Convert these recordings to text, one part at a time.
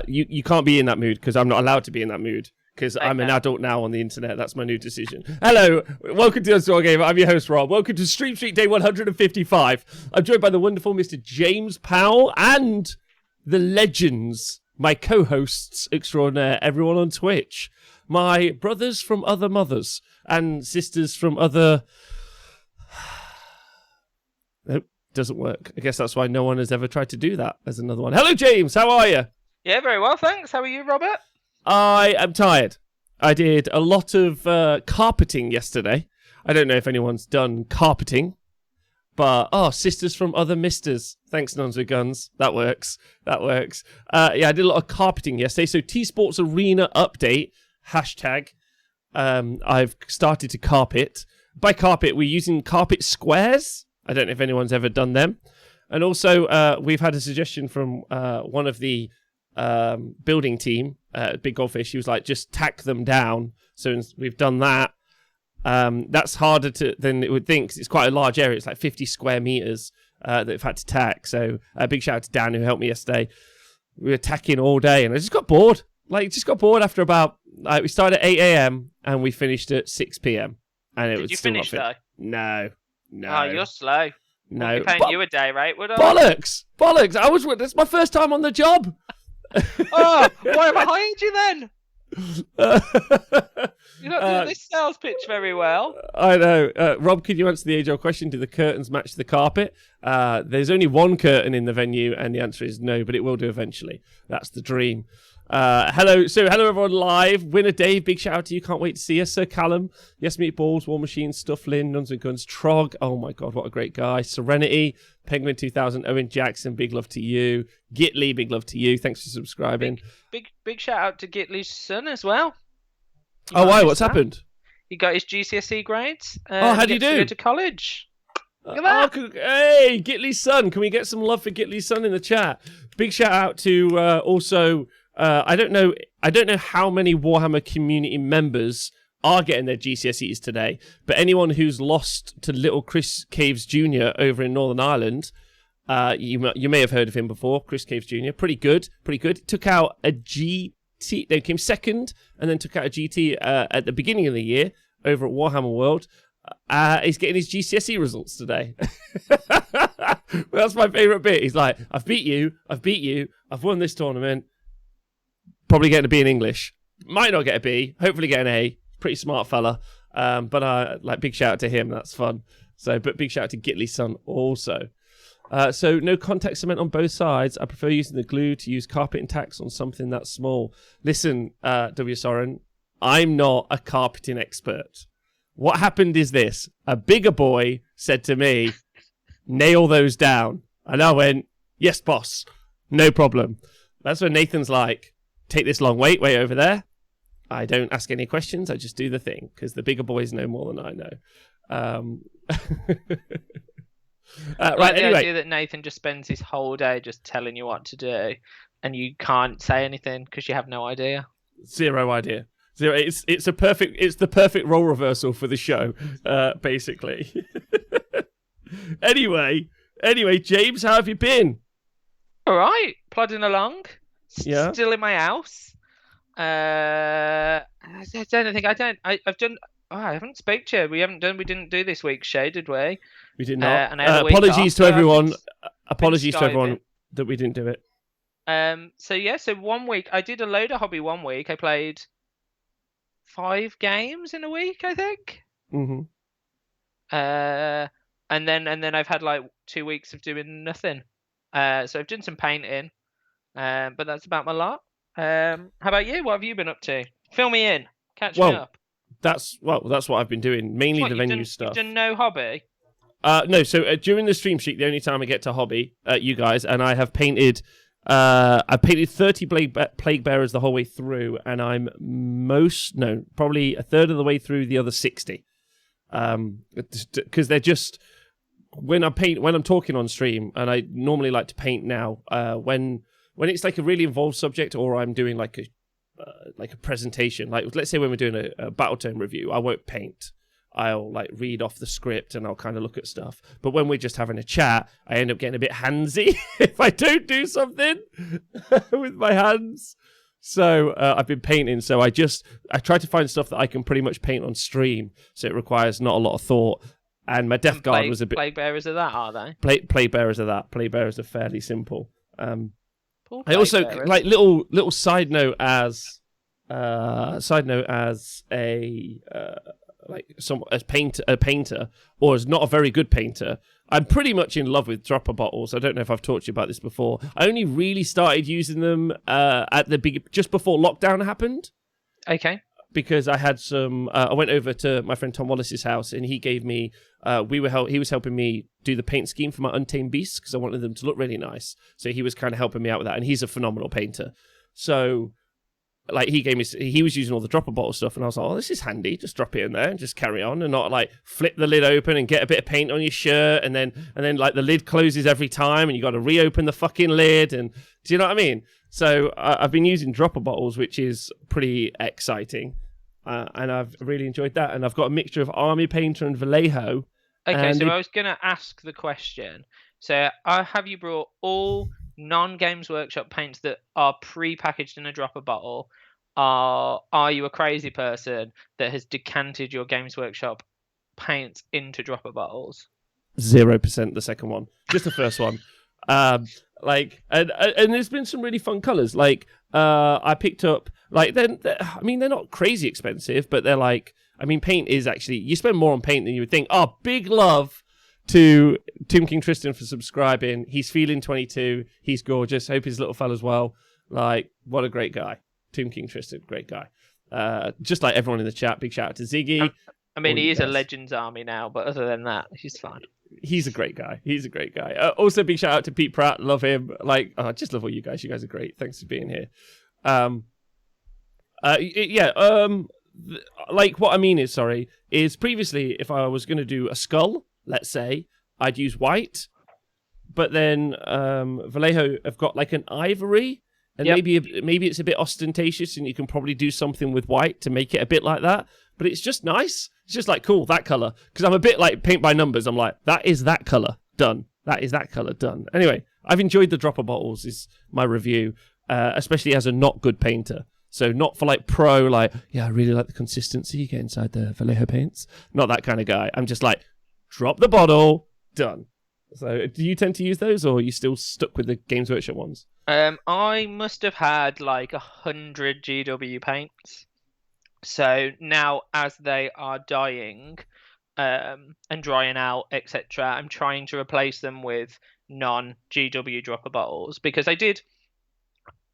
You can't be in that mood because I'm not allowed to be in that mood because I'm an adult now on the internet. That's my new decision. Hello, welcome to the Wargamer. I'm your host, Rob. Welcome to Stream Street Day 155. I'm joined by the wonderful Mr. James Powell and the legends, my co-hosts extraordinaire, everyone on Twitch. My brothers from other mothers and sisters from other... Nope, doesn't work. I guess that's why no one has ever tried to do that as another one. Hello, James. How are you? Yeah, very well, thanks. How are you, Robert? I am tired. I did a lot of carpeting yesterday. I don't know if anyone's done carpeting, but sisters from other misters. Thanks, Nuns with Guns. That works. Yeah, I did a lot of carpeting yesterday. So T-Sports Arena update. Hashtag. I've started to carpet. By carpet, we're using carpet squares. I don't know if anyone's ever done them. And also, we've had a suggestion from one of the building team, Big Goldfish. He was like, just tack them down. So we've done that. That's harder than it would think, 'cause it's quite a large area. It's like 50 square meters that we've had to tack. So a big shout out to Dan who helped me yesterday. We were tacking all day and I just got bored. After about... we started at 8 a.m. and we finished at 6 p.m. And it Did was you still finish, not though? No. Oh, you're slow. No. I'd be paying you a day rate, would I? Bollocks! That's my first time on the job. Oh, why have I hired you then? You're not doing this sales pitch very well. I know. Rob, could you answer the age-old question? Do the curtains match the carpet? There's only one curtain in the venue, and the answer is no, but it will do eventually. That's the dream. Hello everyone live. Winner Dave, big shout out to you. Can't wait to see you. Sir Callum, Yes Meatballs, War Machine, Stufflin, Nuns and Guns, Trog. Oh my god, what a great guy. Serenity, Penguin 2000, Owen Jackson, big love to you. Gitley, big love to you. Thanks for subscribing. Big shout out to Gitley's son as well. Why? What's happened? He got his GCSE grades. How do you do? To go to college. Look at that. Hey, Gitley's son. Can we get some love for Gitley's son in the chat? Big shout out to also. I don't know how many Warhammer community members are getting their GCSEs today, but anyone who's lost to little Chris Caves Jr. over in Northern Ireland, you may have heard of him before. Chris Caves Jr. Pretty good. Took out a GT. They came second, and then took out a GT at the beginning of the year over at Warhammer World. He's getting his GCSE results today. That's my favourite bit. He's like, I've beat you. I've won this tournament. Probably getting a B in English. Might not get a B. Hopefully get an A. Pretty smart fella. But big shout out to him. That's fun. But big shout out to Gitley's son also. So no contact cement on both sides. I prefer using the glue to use carpet and tacks on something that small. Listen, W. Soren, I'm not a carpeting expert. What happened is this. A bigger boy said to me, nail those down. And I went, yes, boss. No problem. That's when Nathan's like, take this long wait over there. I don't ask any questions. I just do the thing because the bigger boys know more than I know. Right, the anyway. idea that Nathan just spends his whole day just telling you what to do and you can't say anything because you have no idea. Zero idea. Zero. It's the perfect role reversal for the show, basically. Anyway, James, how have you been? All right, plodding along. Yeah. Still in my house. I haven't spoke to you. We didn't do this week's show, did we? We did not. And I had a week apologies off, to so everyone. I've Apologies to been everyone that we didn't do it. So 1 week I did a load of hobby. 1 week I played 5 games in a week, I think. Mm-hmm. And then I've had like 2 weeks of doing nothing. So I've done some painting. But that's about my lot. How about you? What have you been up to? Fill me in. Catch me up. That's what I've been doing. Mainly the venue stuff. You've done no hobby? No. So during the stream sheet, the only time I get to hobby, you guys, and I have painted. I painted 30 plague bearers the whole way through, and I'm probably a third of the way through the other 60. Because they're just when I'm talking on stream, and I normally like to paint now. When it's like a really involved subject, or I'm doing like a presentation, like let's say when we're doing a Battletome review, I won't paint. I'll like read off the script and I'll kind of look at stuff. But when we're just having a chat, I end up getting a bit handsy if I don't do something with my hands. So I've been painting. So I try to find stuff that I can pretty much paint on stream. So it requires not a lot of thought. And my Death Guard was a bit. Plague bearers of that, are they? Plague bearers of that. Plague bearers are fairly simple. I also like little side note as a painter, or as not a very good painter. I'm pretty much in love with dropper bottles. I don't know if I've talked to you about this before. I only really started using them just before lockdown happened. Okay. Because I had some, I went over to my friend Tom Wallace's house, and he gave me, he was helping me do the paint scheme for my Untamed Beasts because I wanted them to look really nice. So he was kind of helping me out with that, and he's a phenomenal painter. So, like, he was using all the dropper bottle stuff, and I was like, oh, this is handy. Just drop it in there and just carry on, and not like flip the lid open and get a bit of paint on your shirt, and then like the lid closes every time, and you got to reopen the fucking lid, and do you know what I mean? So I've been using dropper bottles, which is pretty exciting. And I've really enjoyed that. And I've got a mixture of Army Painter and Vallejo. Okay, so I was going to ask the question. So have you brought all non-Games Workshop paints that are pre-packaged in a dropper bottle? Are you a crazy person that has decanted your Games Workshop paints into dropper bottles? 0% the second one. Just the first one. And there's been some really fun colours. Like, I picked up, like, they're not crazy expensive, but they're like, paint is actually, you spend more on paint than you would think. Oh, big love to Tomb King Tristan for subscribing. He's feeling 22. He's gorgeous. Hope his little fella's well. Like, what a great guy. Tomb King Tristan, great guy. Just like everyone in the chat, big shout out to Ziggy. He is a Legends Army now, but other than that, he's fine. He's a great guy. Also, big shout out to Pete Pratt. Love him. Like, I just love all you guys. You guys are great. Thanks for being here. Like, what I mean is previously, if I was going to do a skull, let's say, I'd use white. But then Vallejo have got like an ivory, and maybe it's a bit ostentatious, and you can probably do something with white to make it a bit like that. But it's just nice. It's just like, cool, that color. Because I'm a bit like paint by numbers. I'm like, that is that color, done. That is that color, done. Anyway, I've enjoyed the dropper bottles, is my review, especially as a not good painter. So not for like pro, like, yeah, I really like the consistency you get inside the Vallejo paints. Not that kind of guy. I'm just like, drop the bottle, done. So do you tend to use those, or are you still stuck with the Games Workshop ones? I must have had like 100 GW paints. So now, as they are dying and drying out, etc., I'm trying to replace them with non-GW dropper bottles, because I did,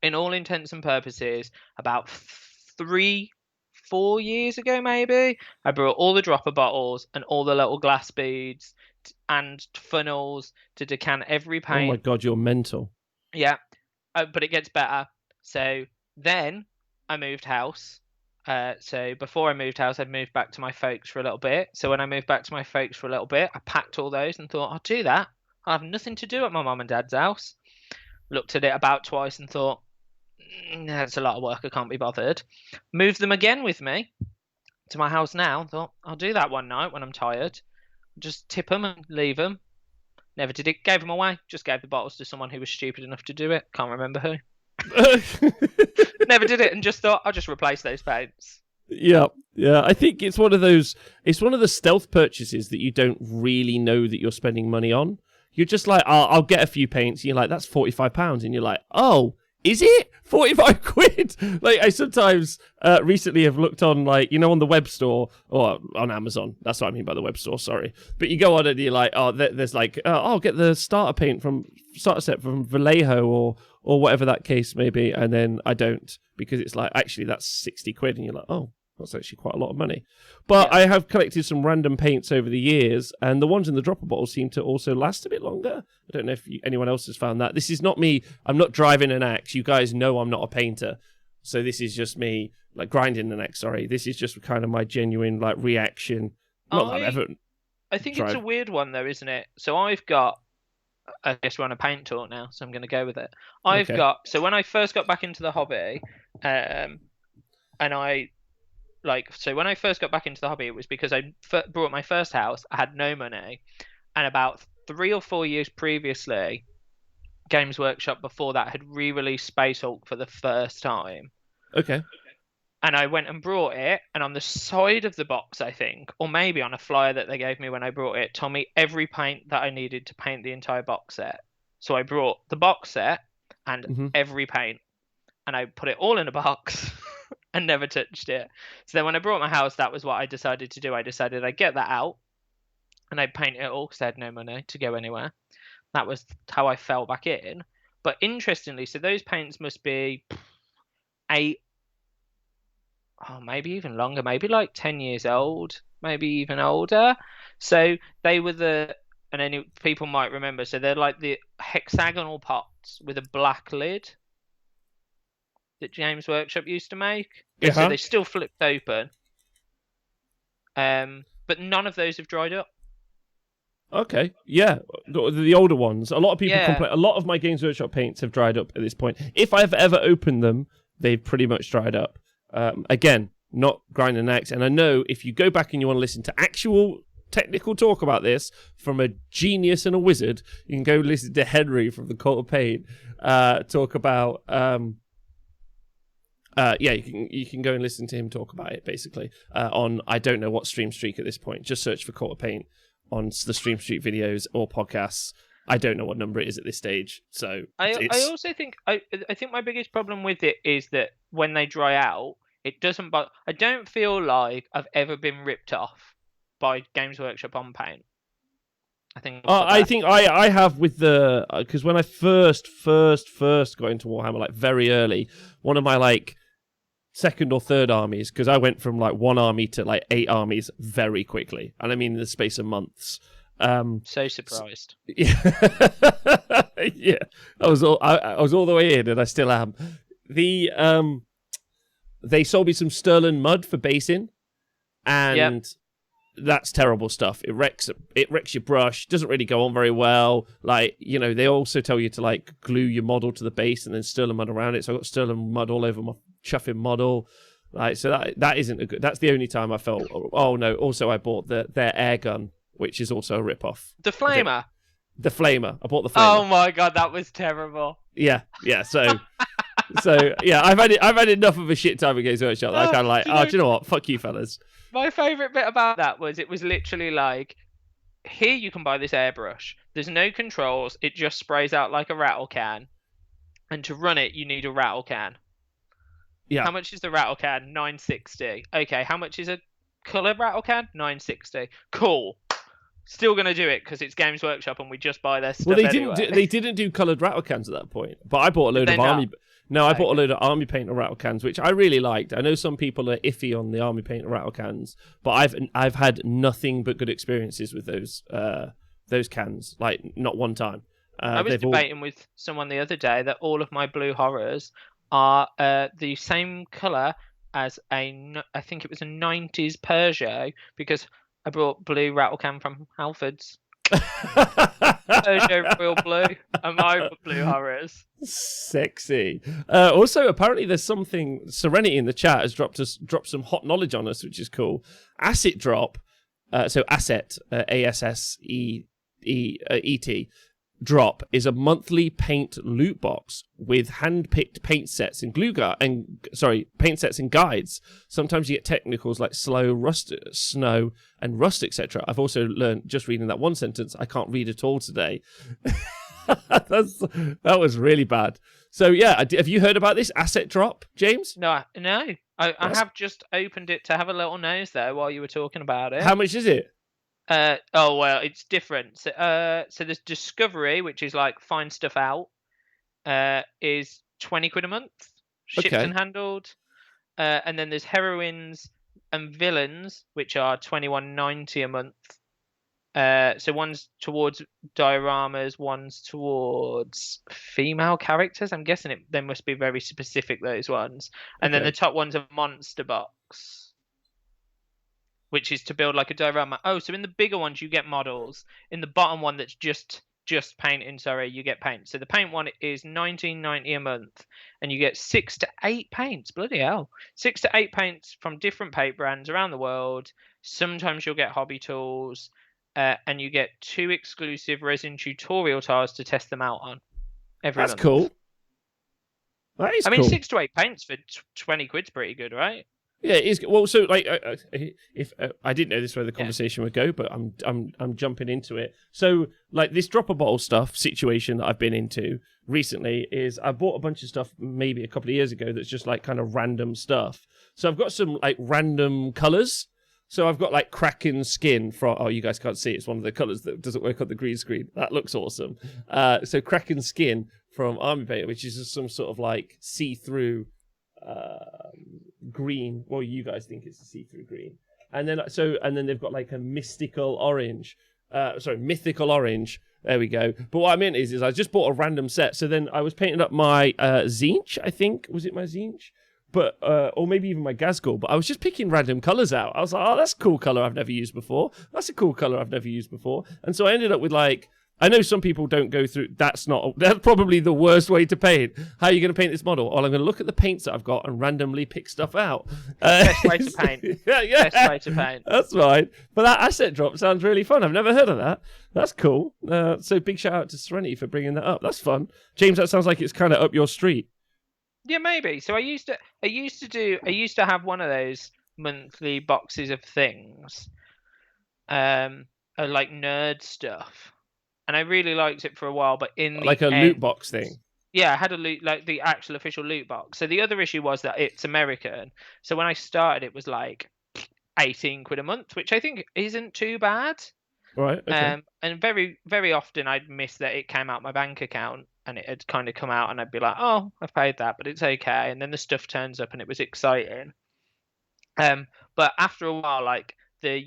in all intents and purposes, about 3-4 years ago, maybe, I brought all the dropper bottles and all the little glass beads and funnels to decant every paint. Oh my god, you're mental. Yeah, but it gets better. So then I moved house. So before I moved house, I'd moved back to my folks for a little bit. So when I moved back to my folks for a little bit, I packed all those and thought, I'll do that. I'll have nothing to do at my mum and dad's house. Looked at it about twice and thought, that's a lot of work, I can't be bothered. Moved them again with me to my house now. Thought, I'll do that one night when I'm tired. Just tip them and leave them. Never did it. Gave them away. Just gave the bottles to someone who was stupid enough to do it. Can't remember who. Never did it, and just thought I'll just replace those paints. Yeah. I think it's one of those. It's one of the stealth purchases that you don't really know that you're spending money on. You're just like, I'll get a few paints. And you're like, that's £45, and you're like, oh, is it 45 quid? Like, I sometimes recently have looked on, like, on the web store or on Amazon. That's what I mean by the web store. Sorry, but you go on and you're like, oh, there's like, I'll get the starter set from Vallejo or whatever that case may be, and then I don't, because it's like, actually that's 60 quid, and you're like, oh, that's actually quite a lot of money. But yeah. I have collected some random paints over the years, and the ones in the dropper bottle seem to also last a bit longer. I don't know if anyone else has found that. This is not me. I'm not driving an axe. You guys know I'm not a painter. So this is just me, like, grinding an axe, sorry. This is just kind of my genuine, like, reaction. Not that I've ever I think it's a weird one, though, isn't it? So I've got, I guess we're on a paint talk now, so I'm going to go with it. So when I first got back into the hobby, and I like, so when I first got back into the hobby, it was because I bought my first house. I had no money, and about 3 or 4 years previously, Games Workshop before that had re-released Space Hulk for the first time. Okay. And I went and brought it, and on the side of the box, I think, or maybe on a flyer that they gave me when I brought it, told me every paint that I needed to paint the entire box set. So I brought the box set and every paint, and I put it all in a box and never touched it. So then when I brought my house, that was what I decided to do. I decided I'd get that out and I'd paint it all because I had no money to go anywhere. That was how I fell back in. But interestingly, so those paints must be 8, maybe even longer, maybe like 10 years old, maybe even older. So they were and any people might remember, so they're like the hexagonal pots with a black lid that James Workshop used to make. Yeah. So they still flipped open. But none of those have dried up. Okay, yeah, the older ones. A lot of people Yeah. complain. A lot of my Games Workshop paints have dried up at this point. If I've ever opened them, they've pretty much dried up. Again, not grinding an axe. And I know if you go back and you want to listen to actual technical talk about this from a genius and a wizard, you can go listen to Henry from the Cult of Pain talk about. You can go and listen to him talk about it basically on I don't know what stream streak at this point. Just search for Cult of Pain on the Stream Street videos or podcasts. I don't know what number it is at this stage. So I also think I think my biggest problem with it is that when they dry out, it doesn't. But I don't feel like I've ever been ripped off by Games Workshop on paint. I think. I think I have with the because when I first got into Warhammer, like very early, one of my like second or third armies, because I went from like 1 army to like 8 armies very quickly, and I mean in the space of months. So surprised. Yeah, yeah. I was all the way in, and I still am. They sold me some Sterling mud for basing, and that's terrible stuff. It wrecks your brush. Doesn't really go on very well. Like, you know, they also tell you to like glue your model to the base and then Sterling mud around it. So I got Sterling mud all over my chuffing model. Like, so that isn't a good. That's the only time I felt. Oh no! Also, I bought their air gun, which is also a rip-off. The Flamer. The Flamer. I bought the Flamer. Oh my god, that was terrible. Yeah. So yeah, I've had enough of a shit time at Games Workshop. I kind of like, do you know what? Fuck you, fellas. My favourite bit about that was it was literally like, here you can buy this airbrush. There's no controls. It just sprays out like a rattle can. And to run it, you need a rattle can. Yeah. How much is the rattle can? $9.60. Okay, how much is a colour rattle can? $9.60. Cool. Still gonna do it because it's Games Workshop and we just buy their stuff. Well, anyway. They didn't do coloured rattle cans at that point. But I bought a load of army. No, I bought a load of army paint and rattle cans, which I really liked. I know some people are iffy on the army paint and rattle cans, but I've had nothing but good experiences with those cans. Like not one time. I was debating with someone the other day that all of my blue horrors are the same colour as I think it was a 90s Peugeot, because I brought blue rattle can from Halfords. Peugeot Royal Blue and my blue horrors. Sexy. Also, apparently there's something. Serenity in the chat has dropped some hot knowledge on us, which is cool. Asset Drop. So Asset, ASSEET. Drop is a monthly paint loot box with hand-picked paint sets and paint sets and guides. Sometimes you get technicals like slow, rust, snow, and rust, etc. I've also learned just reading that one sentence, I can't read at all today. That was really bad. So yeah, have you heard about this Asset Drop, James? No. I have just opened it to have a little nose there while you were talking about it. How much is it? Well, it's different. So there's Discovery, which is like find stuff out, is 20 quid a month, shipped and handled. And then there's Heroines and Villains, which are 21.90 a month. So one's towards dioramas, one's towards female characters. I'm guessing they must be very specific, those ones. And then the top one's a monster box, which is to build like a diorama. Oh, so in the bigger ones you get models. In the bottom one that's just just painting. Sorry, you get paint. So the paint one is $19.90 a month, and you get 6 to 8 paints. Bloody hell, 6 to 8 paints from different paint brands around the world. Sometimes you'll get hobby tools, and you get 2 exclusive resin tutorial tiles to test them out on every month. That's cool. That is I mean, cool. 6 to 8 paints for 20 quid's pretty good, right? Yeah, it is. Well, so like, if I didn't know this where the conversation would go, but I'm jumping into it. So like this drop a bottle stuff situation that I've been into recently is I bought a bunch of stuff maybe a couple of years ago that's just like kind of random stuff. So I've got some like random colors. So I've got like Kraken skin from. Oh, you guys can't see it. It's one of the colors that doesn't work on the green screen. That looks awesome. So Kraken skin from Army Painter, which is just some sort of like see-through. Green. Well, you guys think it's a see-through green, and then they've got like a mythical orange. There we go. But what I meant is I just bought a random set. So then I was painting up my Zinch. I think was it my Zinch, but or maybe even my Gazgul. But I was just picking random colors out. I was like, oh, that's a cool color I've never used before. That's a cool color I've never used before. And so I ended up with like. I know some people don't go through. That's probably the worst way to paint. How are you going to paint this model? Well, I'm going to look at the paints that I've got and randomly pick stuff out. Best way to paint. Yeah. Best way to paint. That's right. But that asset drop sounds really fun. I've never heard of that. That's cool. So big shout out to Serenity for bringing that up. That's fun. James, that sounds like it's kind of up your street. Yeah, maybe. So I used to have one of those monthly boxes of things, like nerd stuff. And I really liked it for a while, but in the like a loot box thing. Yeah, I had a loot, like the actual official loot box. So the other issue was that it's American. So when I started, it was like 18 quid a month, which I think isn't too bad. Right. Okay. And very, very often I'd miss that it came out my bank account and it had kind of come out, and I'd be like, oh, I've paid that, but it's okay. And then the stuff turns up and it was exciting. But after a while, like the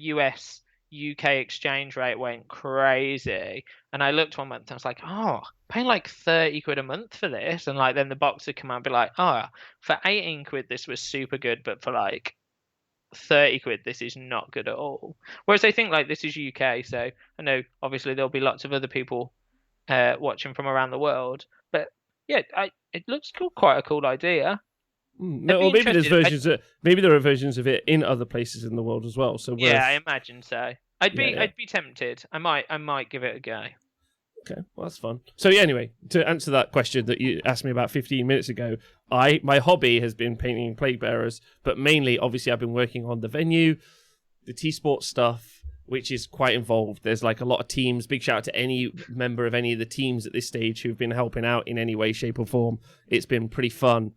UK exchange rate went crazy, and I looked one month and I was like, oh, paying like 30 quid a month for this, and like then the box would come out and be like, oh, for 18 quid this was super good, but for like 30 quid this is not good at all. Whereas I think like this is UK, so I know obviously there'll be lots of other people watching from around the world, but yeah, it looks cool, quite a cool idea. No, or maybe there's versions. Maybe there are versions of it in other places in the world as well. So yeah, I imagine so. I'd be tempted. I might give it a go. Okay, well that's fun. So yeah, anyway, to answer that question that you asked me about 15 minutes ago, my hobby has been painting plague bearers, but mainly, obviously, I've been working on the venue, the T-Sport stuff, which is quite involved. There's like a lot of teams. Big shout out to any member of any of the teams at this stage who've been helping out in any way, shape, or form. It's been pretty fun.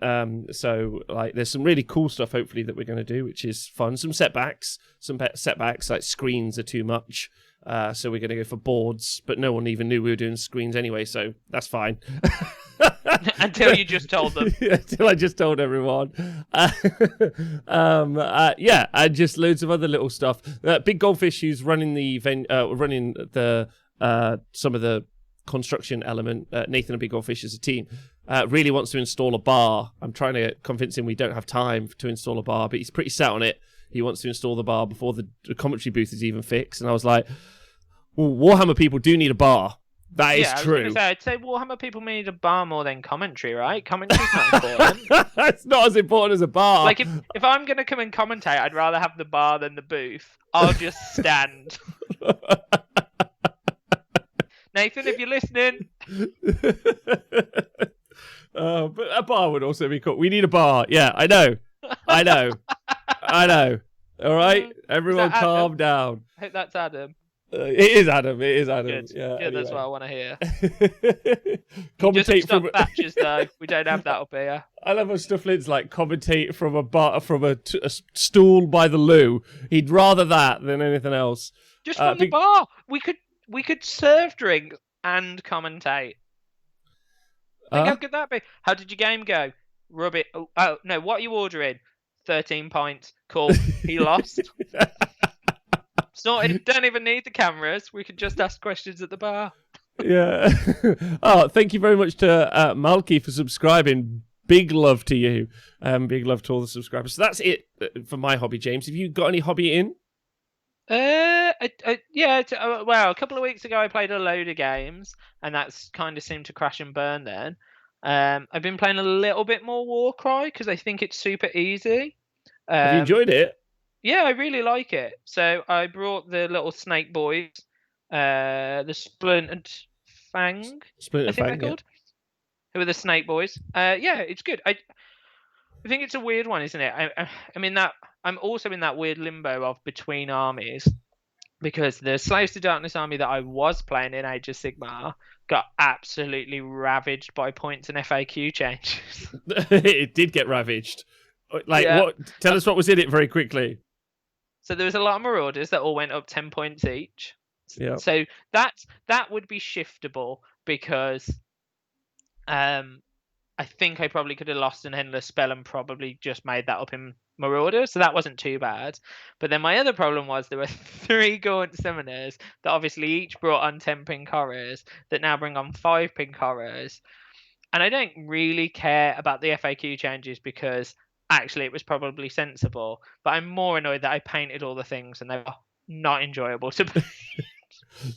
So like there's some really cool stuff hopefully that we're going to do, which is fun. Some setbacks like screens are too much, so we're going to go for boards, but no one even knew we were doing screens anyway, so that's fine. Until you just told them. Until I just told everyone. Yeah, and just loads of other little stuff. Big Goldfish, who's running the some of the construction element, Nathan and Big Goldfish as a team, really wants to install a bar. I'm trying to convince him we don't have time to install a bar, but he's pretty set on it. He wants to install the bar before the commentary booth is even fixed. And I was like, well, Warhammer people do need a bar. That is true. I'd say Warhammer people need a bar more than commentary, right? Commentary's not important. It's not as important as a bar. Like, if I'm going to come and commentate, I'd rather have the bar than the booth. I'll just stand. Nathan, if you're listening. But a bar would also be cool. We need a bar. Yeah, I know. All right, everyone calm down. I hope that's Adam. It is Adam. Good. Yeah, good. Anyway. That's what I want to hear. Commentate from batches though. We don't have that up here. I love how Stufflin's like commentate from a bar, from a stool by the loo. He'd rather that than anything else. Just from the bar. We could serve drinks and commentate. Think how good that be? How did your game go? Rub it. Oh no, what are you ordering? 13 pints. Cool. He lost. Sorted. Don't even need the cameras. We could just ask questions at the bar. Yeah. Oh, thank you very much to Malky for subscribing. Big love to you. Big love to all the subscribers. So that's it for my hobby, James. Have you got any hobby in? Yeah. Well, a couple of weeks ago, I played a load of games, and that's kind of seemed to crash and burn. Then, I've been playing a little bit more Warcry because I think it's super easy. Have you Um, enjoyed it? yeah, I really like it. So I brought the little snake boys, the Splintered Fang, I Splinter think they're Fang, yeah. called, who are the snake boys. Yeah, it's good. I think it's a weird one, isn't it? I mean that I'm also in that weird limbo of between armies because the Slaves to Darkness army that I was playing in Age of Sigmar got absolutely ravaged by points and FAQ changes. It did get ravaged. Like, Yeah. what? Tell us what was in it very quickly. So there was a lot of Marauders that all went up 10 points each. Yeah. So that would be shiftable because I think I probably could have lost an endless spell and probably just made that up in Marauder, so that wasn't too bad. But then my other problem was there were 3 Gaunt Summoners that obviously each brought on 10 pink horrors that now bring on 5 pink horrors. And I don't really care about the FAQ changes because actually it was probably sensible. But I'm more annoyed that I painted all the things and they were not enjoyable to paint.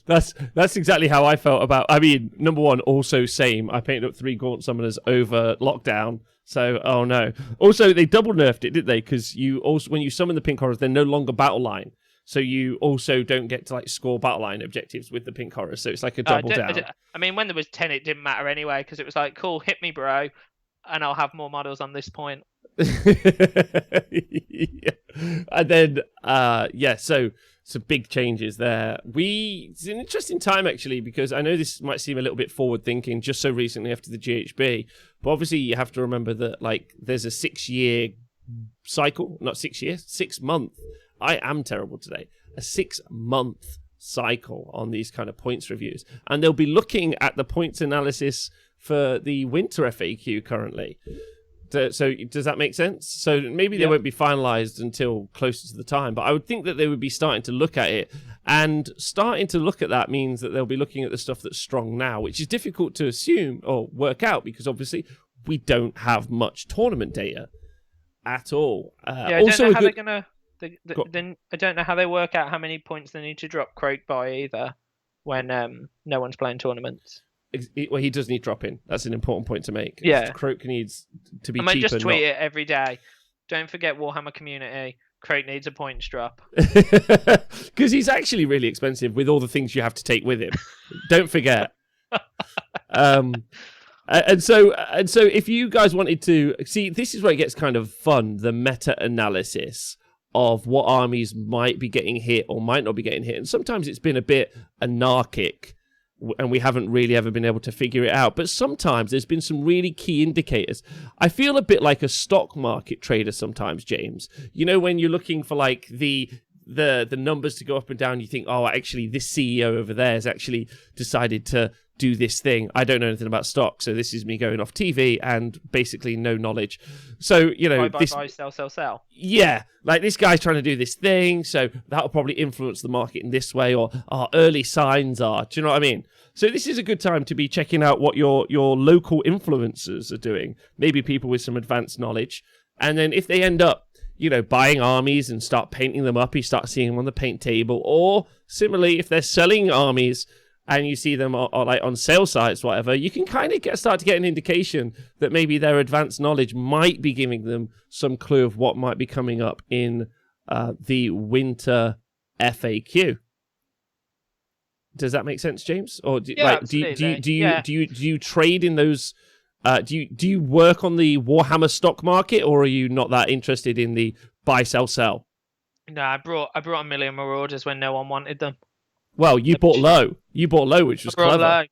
That's exactly how I felt about. I mean, number one, also same. I painted up 3 Gaunt Summoners over lockdown. So, oh no. Also, they double nerfed it, didn't they? Because you also, when you summon the pink horrors, they're no longer battle line. So you also don't get to like score battle line objectives with the pink horrors. So it's like a double down. I mean, when there was 10, it didn't matter anyway because it was like, cool, hit me, bro, and I'll have more models on this point. Yeah. And then, yeah. So some big changes there. It's an interesting time actually because I know this might seem a little bit forward thinking just so recently after the GHB, but obviously you have to remember that like there's a 6-year cycle, not 6 years, 6 month. I am terrible today. A 6-month cycle on these kind of points reviews, and they'll be looking at the points analysis for the winter FAQ currently. So does that make sense? So maybe they won't be finalized until closer to the time, but I would think that they would be starting to look at it. And starting to look at that means that they'll be looking at the stuff that's strong now, which is difficult to assume or work out because obviously we don't have much tournament data at all. Yeah, I don't know how they're gonna. Then I don't know how they work out how many points they need to drop Croak by either when no one's playing tournaments. Well, he does need dropping. That's an important point to make. Yeah. Croak needs to be cheaper. I might just tweet it every day. Don't forget Warhammer community. Croak needs a points drop. Because he's actually really expensive with all the things you have to take with him. Don't forget. And so if you guys wanted to see, this is where it gets kind of fun, the meta analysis of what armies might be getting hit or might not be getting hit. And sometimes it's been a bit anarchic and we haven't really ever been able to figure it out. But sometimes there's been some really key indicators. I feel a bit like a stock market trader sometimes, James. You know, when you're looking for like the numbers to go up and down, you think, oh, actually, this CEO over there has actually decided to do this thing. I don't know anything about stock, so this is me going off TV and basically no knowledge. So, you know, buy, sell. Yeah, like this guy's trying to do this thing, so that'll probably influence the market in this way, or our early signs are. Do you know what I mean? So this is a good time to be checking out what your local influencers are doing. Maybe people with some advanced knowledge, and then if they end up, you know, buying armies and start painting them up, you start seeing them on the paint table, or similarly, if they're selling armies and you see them or like on sale sites, whatever, you can kind of start to get an indication that maybe their advanced knowledge might be giving them some clue of what might be coming up in the winter FAQ. Does that make sense, James? Or do you trade in those? Do you work on the Warhammer stock market, or are you not that interested in the buy, sell, sell? No, I brought a million Marauders when no one wanted them. Well, you bought low. You bought low, which was clever.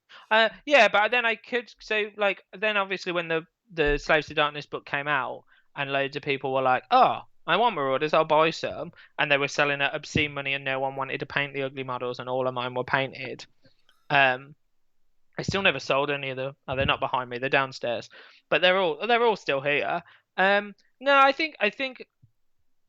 Yeah, but then I could. So, like, then obviously when the Slaves to Darkness book came out, and loads of people were like, "Oh, I want Marauders. I'll buy some," and they were selling at obscene money, and no one wanted to paint the ugly models, and all of mine were painted. I still never sold any of them. Oh, they're not behind me. They're downstairs, but they're all still here. No, I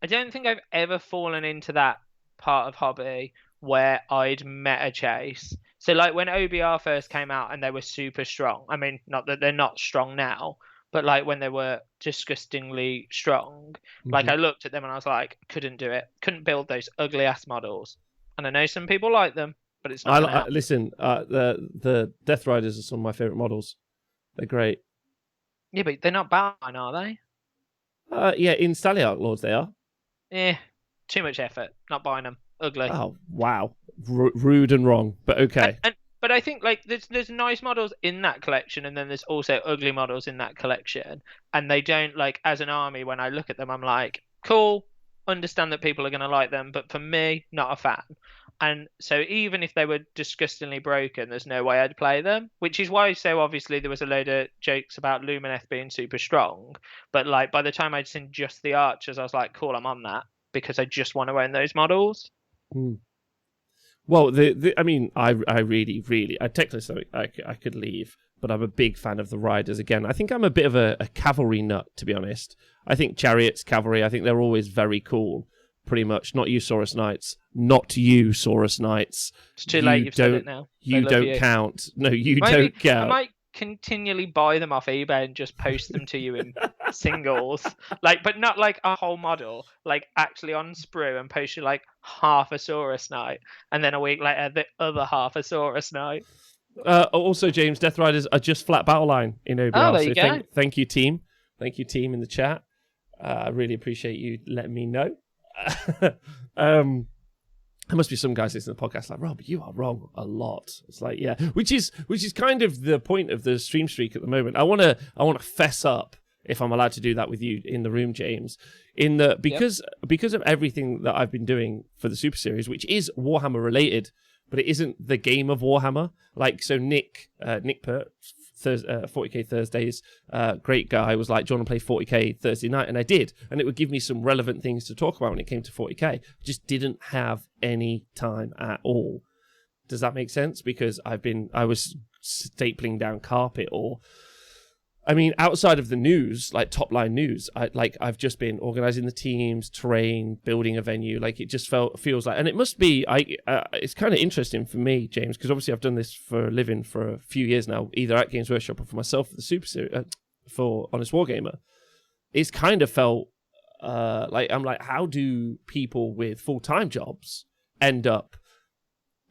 don't think I've ever fallen into that part of hobby where I'd meta chase. So like when OBR first came out and they were super strong. I mean, not that they're not strong now, but like when they were disgustingly strong, like I looked at them and I was like, couldn't do it, couldn't build those ugly ass models. And I know some people like them, but it's not going to happen. Listen, the Death Riders are some of my favorite models. They're great. Yeah, but they're not Batman, are they? Yeah, in Staliarch Lords they are. Yeah, too much effort. Not buying them. Ugly. Oh wow, rude and wrong, but okay. But I think like there's nice models in that collection, and then there's also ugly models in that collection, and they don't like as an army. When I look at them, I'm like, cool, understand that people are going to like them, but for me, not a fan. And so even if they were disgustingly broken, there's no way I'd play them. Which is why, so obviously there was a load of jokes about Lumineth being super strong, but like by the time I'd seen just the archers, I was like, cool, I'm on that because I just want to own those models. Well, I mean, I really, I technically I could leave, but I'm a big fan of the riders. Again, I think I'm a bit of a cavalry nut, to be honest. I think chariots, cavalry, I think they're always very cool. Pretty much, not you, Saurus Knights. Not you, Saurus Knights. It's too late. You've said it now. You don't count. No, you don't count. I might continually buy them off eBay and just post them to you in singles, like, but not like a whole model, like actually on sprue, and post you like half a Saurus Knight, and then a week later the other half a Saurus Knight. Also, James, Death Riders are just flat battle line in OBR. Oh, there you go. Thank you, team. Thank you, team, in the chat. I really appreciate you letting me know. There must be some guys listening to the podcast like, Rob, you are wrong a lot. It's like, yeah, which is kind of the point of the stream streak at the moment. I want to fess up, if I'm allowed to do that with you in the room, James, in the because of everything that I've been doing for the Super Series, which is Warhammer related, but it isn't the game of Warhammer. Like, so Nick Pert, 40k Thursdays, great guy, was like, do you want to play 40k Thursday night? And I did, and it would give me some relevant things to talk about when it came to 40k. I just didn't have any time at all. Does that make sense? Because I was stapling down carpet, or I mean, outside of the news, like top line news, I've just been organizing the teams, terrain, building a venue. Like, it just feels like, and it must be, it's kind of interesting for me, James, because obviously I've done this for a living for a few years now, either at Games Workshop or for myself for the Super Series, for Honest Wargamer. It's kind of felt like, I'm like, how do people with full-time jobs end up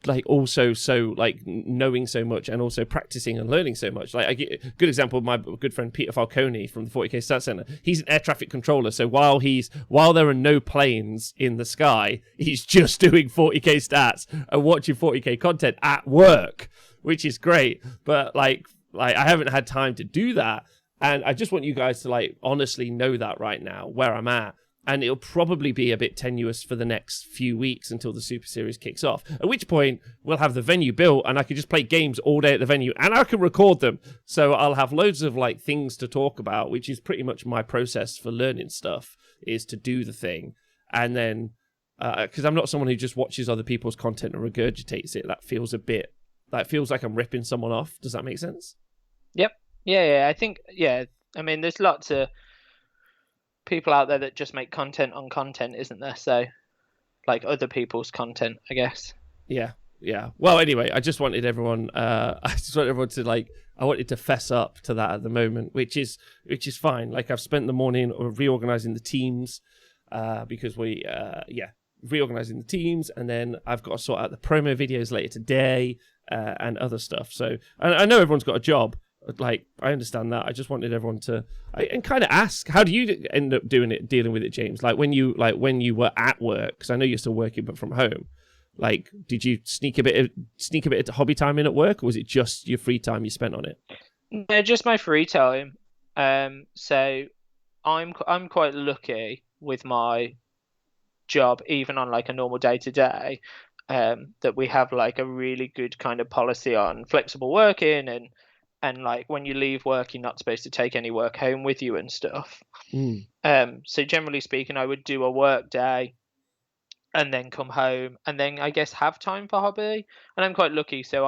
like also so like knowing so much and also practicing and learning so much? Like, I get a good example of my good friend Peter Falcone from the 40k Stats Center. He's an air traffic controller, so while there are no planes in the sky, he's just doing 40k stats and watching 40k content at work, which is great. But like I haven't had time to do that, and I just want you guys to like honestly know that right now where I'm at. And it'll probably be a bit tenuous for the next few weeks until the Super Series kicks off. At which point, we'll have the venue built, and I can just play games all day at the venue, and I can record them. So I'll have loads of like things to talk about, which is pretty much my process for learning stuff, is to do the thing. And then, because I'm not someone who just watches other people's content and regurgitates it, that feels like I'm ripping someone off. Does that make sense? Yep. Yeah. I think, yeah. I mean, there's lots of people out there that just make content on content, isn't there? So, like, other people's content, I guess. Yeah. Well, anyway, I just wanted everyone to like, I wanted to fess up to that at the moment, which is fine. Like, I've spent the morning reorganizing the teams, because reorganizing the teams, and then I've got to sort out the promo videos later today, and other stuff. So, I know everyone's got a job. Like, I understand that. I just wanted everyone to and kind of ask, how do you end up dealing with it, James? Like, when you were at work, because I know you're still working but from home. Like, did you sneak a bit of hobby time in at work, or was it just your free time you spent on it? No, just my free time. So I'm quite lucky with my job, even on like a normal day to day, that we have like a really good kind of policy on flexible working, and like when you leave work, you're not supposed to take any work home with you and stuff. So generally speaking, I would do a work day and then come home and then I guess have time for hobby. And I'm quite lucky. So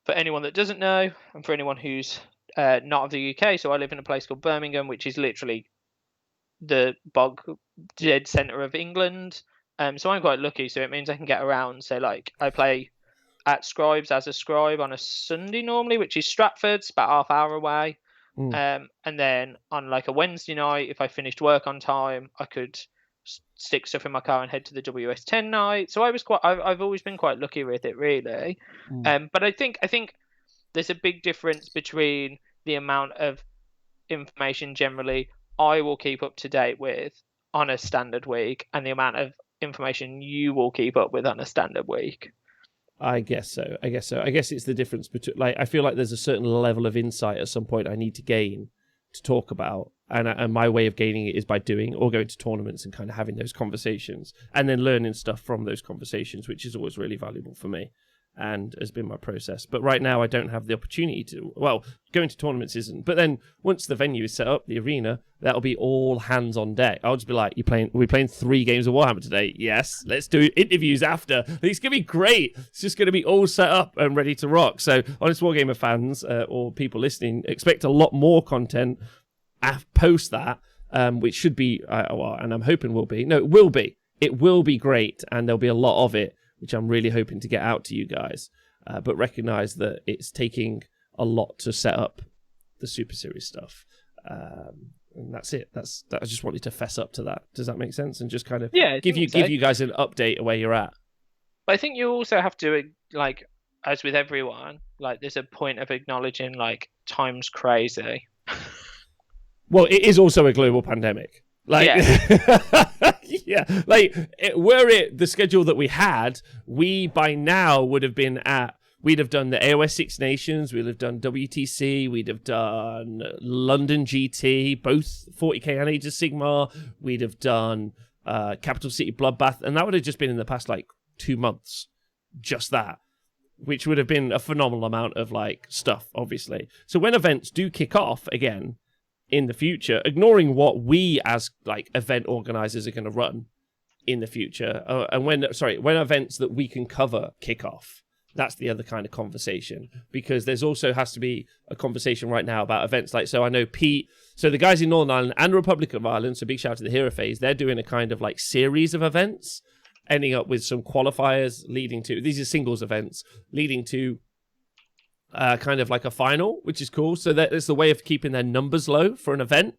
for anyone that doesn't know, and for anyone who's not of the UK, so I live in a place called Birmingham, which is literally the bog dead centre of England. So I'm quite lucky. So it means I can get around. So like I play at Scribes as a scribe on a Sunday normally, which is Stratford. It's about half hour away. And then on like a Wednesday night, if I finished work on time, I could stick stuff in my car and head to the WS10 night. So I've always been quite lucky with it, really. But I think there's a big difference between the amount of information generally I will keep up to date with on a standard week and the amount of information you will keep up with on a standard week. I guess so. I guess it's the difference between, like, I feel like there's a certain level of insight at some point I need to gain to talk about, and my way of gaining it is by doing or going to tournaments and kind of having those conversations and then learning stuff from those conversations, which is always really valuable for me and has been my process. But right now I don't have the opportunity to, well, going to tournaments isn't, but then once the venue is set up, the arena, that'll be all hands on deck. I'll just be like, we're playing 3 games of Warhammer today? Yes. Let's do interviews after. It's going to be great. It's just going to be all set up and ready to rock. So honest Wargamer fans or people listening, expect a lot more content post that, which should be, and I'm hoping will be. No, it will be. It will be great, and there'll be a lot of it, which I'm really hoping to get out to you guys. But recognize that it's taking a lot to set up the Super Series stuff. And that's it. I just wanted to fess up to that. Does that make sense? And just kind of give you guys an update of where you're at. But I think you also have to, like, as with everyone, like, there's a point of acknowledging, like, time's crazy. Well, it is also a global pandemic. Like, yeah, like, were it the schedule that we had, we by now would have been we'd have done the AOS Six Nations, we'd have done WTC, we'd have done London GT, both 40k and Age of Sigmar, we'd have done Capital City Bloodbath, and that would have just been in the past, like, 2 months. Just that. Which would have been a phenomenal amount of, like, stuff, obviously. So when events do kick off again, in the future, ignoring what we as, like, event organizers are going to run in the future, and when events that we can cover kick off, that's the other kind of conversation, because there's also has to be a conversation right now about events like, so I know Pete, so the guys in Northern Ireland and Republic of Ireland, so big shout out to the Hero Phase, they're doing a kind of like series of events, ending up with some qualifiers leading to, these are singles events, leading to kind of like a final, which is cool. So that is the way of keeping their numbers low for an event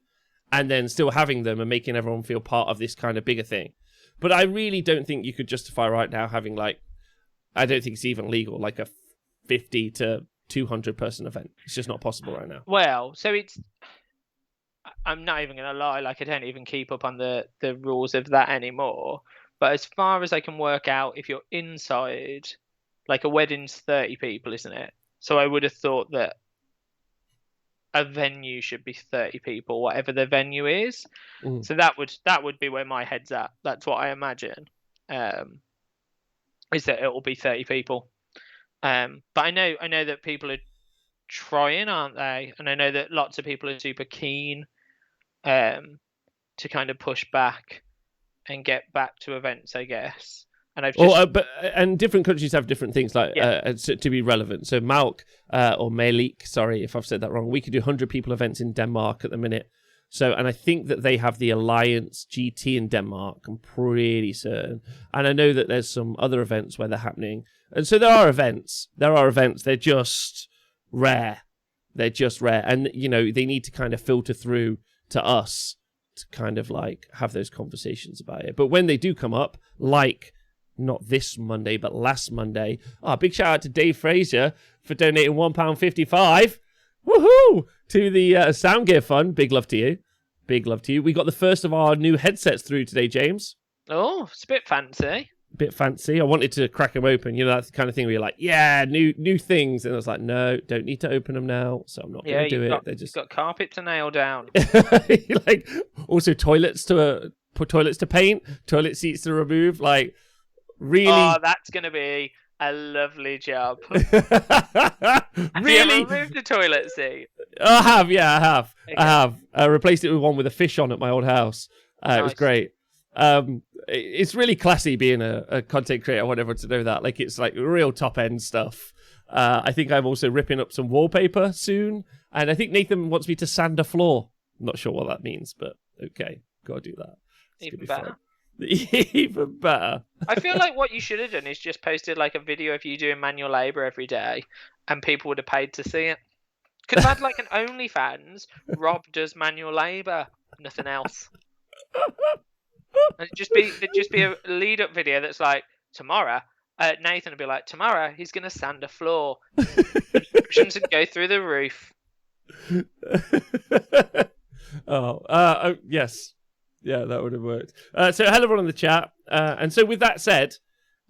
and then still having them and making everyone feel part of this kind of bigger thing. But I really don't think you could justify right now having, like, I don't think it's even legal, like a 50 to 200 person event. It's just not possible right now. Well, so I'm not even going to lie, like, I don't even keep up on the rules of that anymore. But as far as I can work out, if you're inside, like, a wedding's 30 people, isn't it? So I would have thought that a venue should be 30 people, whatever the venue is. So that would be where my head's at. That's what I imagine. Is that it will be 30 people. But I know that people are trying, aren't they? And I know that lots of people are super keen to kind of push back and get back to events, I guess. And I've just... and different countries have different things, like to be relevant. So Malk or Malik, sorry if I've said that wrong, we could do 100 people events in Denmark at the minute. So, and I think that they have the Alliance GT in Denmark. I'm pretty certain. And I know that there's some other events where they're happening. And so there are events. They're just rare. And, you know, they need to kind of filter through to us to kind of like have those conversations about it. But when they do come up, like not this Monday, but last Monday, big shout out to Dave Fraser for donating £1.55. Woohoo! To the Sound Gear Fund. Big love to you. Big love to you. We got the first of our new headsets through today, James. Oh, it's a bit fancy. Bit fancy. I wanted to crack them open. You know, that's the kind of thing where you're like, yeah, new things. And I was like, no, don't need to open them now. So I'm not going to do it. You've got carpet to nail down. Like, also toilets to paint, toilet seats to remove. Like, really. Oh, that's going to be a lovely job. Really? Have you ever removed a toilet seat? I have, yeah, I have. Okay. I have. I replaced it with one with a fish on at my old house. Nice. It was great. It's really classy being a content creator. I want everyone to know that. Like, it's like real top end stuff. I think I'm also ripping up some wallpaper soon. And I think Nathan wants me to sand a floor. I'm not sure what that means, but okay. Gotta do that. It's Even better. Even better. I feel like what you should have done is just posted like a video of you doing manual labour every day and people would have paid to see it. Could have had like an OnlyFans. Rob does manual labour, nothing else. And there'd just be a lead up video that's like, tomorrow, Nathan would be like, tomorrow he's gonna sand a floor. Subscriptions would go through the roof. Yes. Yeah, that would have worked. So hello everyone in the chat. And so with that said,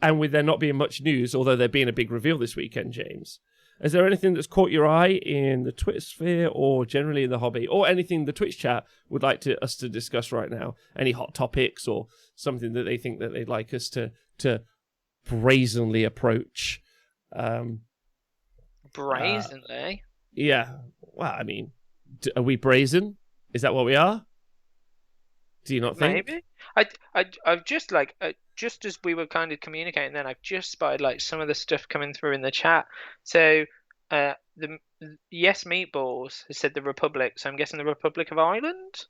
and with there not being much news, although there being a big reveal this weekend, James, is there anything that's caught your eye in the Twitter sphere or generally in the hobby, or anything the Twitch chat would like us to discuss right now? Any hot topics or something that they think that they'd like us to brazenly approach? Brazenly? Yeah. Well, I mean, are we brazen? Is that what we are? Do you not think? Maybe. I've just just as we were kind of communicating, then I've just spotted like some of the stuff coming through in the chat. So, the Yes Meatballs has said the Republic. So I'm guessing the Republic of Ireland,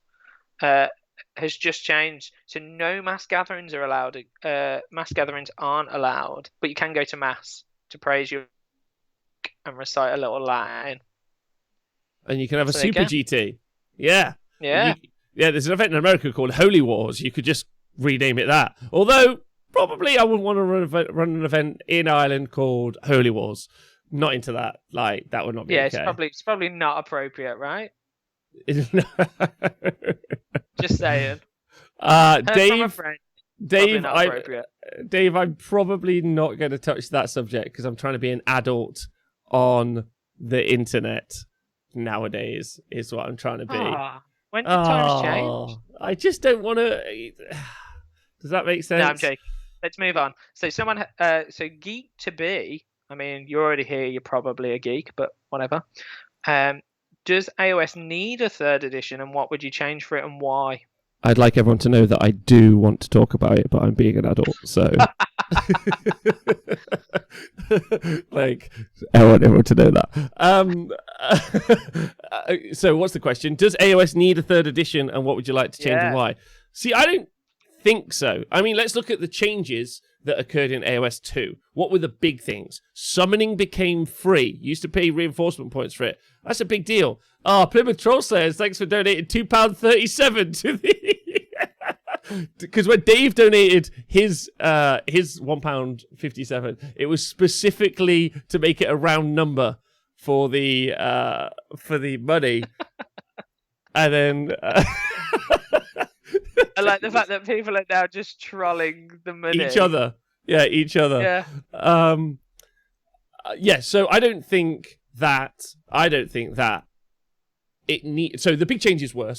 has just changed. So no mass gatherings are allowed. Mass gatherings aren't allowed, but you can go to mass to praise your and recite a little line. And you can have a Super GT. Yeah. Yeah. There's an event in America called Holy Wars. You could just rename it that. Although, probably I wouldn't want to run an event in Ireland called Holy Wars. Not into that. Like, that would not be okay. It's probably not appropriate, right? Just saying. Dave, I'm probably not going to touch that subject because I'm trying to be an adult on the internet nowadays, is what I'm trying to be. When did times change? I just don't want to. Does that make sense? No, I'm joking. Let's move on. So so Geek to Be. I mean, you're already here. You're probably a geek, but whatever. Does AOS need a third edition, and what would you change for it, and why? I'd like everyone to know that I do want to talk about it, but I'm being an adult, so like I want everyone to know that. So what's the question? Does AOS need a third edition, and what would you like to change and why? See, I don't think so. I mean, let's look at the changes that occurred in AOS 2. What were the big things? Summoning became free. You used to pay reinforcement points for it. That's a big deal. Plymouth Troll Slayers, thanks for donating £2.37 to the... Because when Dave donated his £1.57, it was specifically to make it a round number for the money. And then... I like the fact that people are now just trolling the money. Each other. Yeah. So I don't think that it so the big changes were,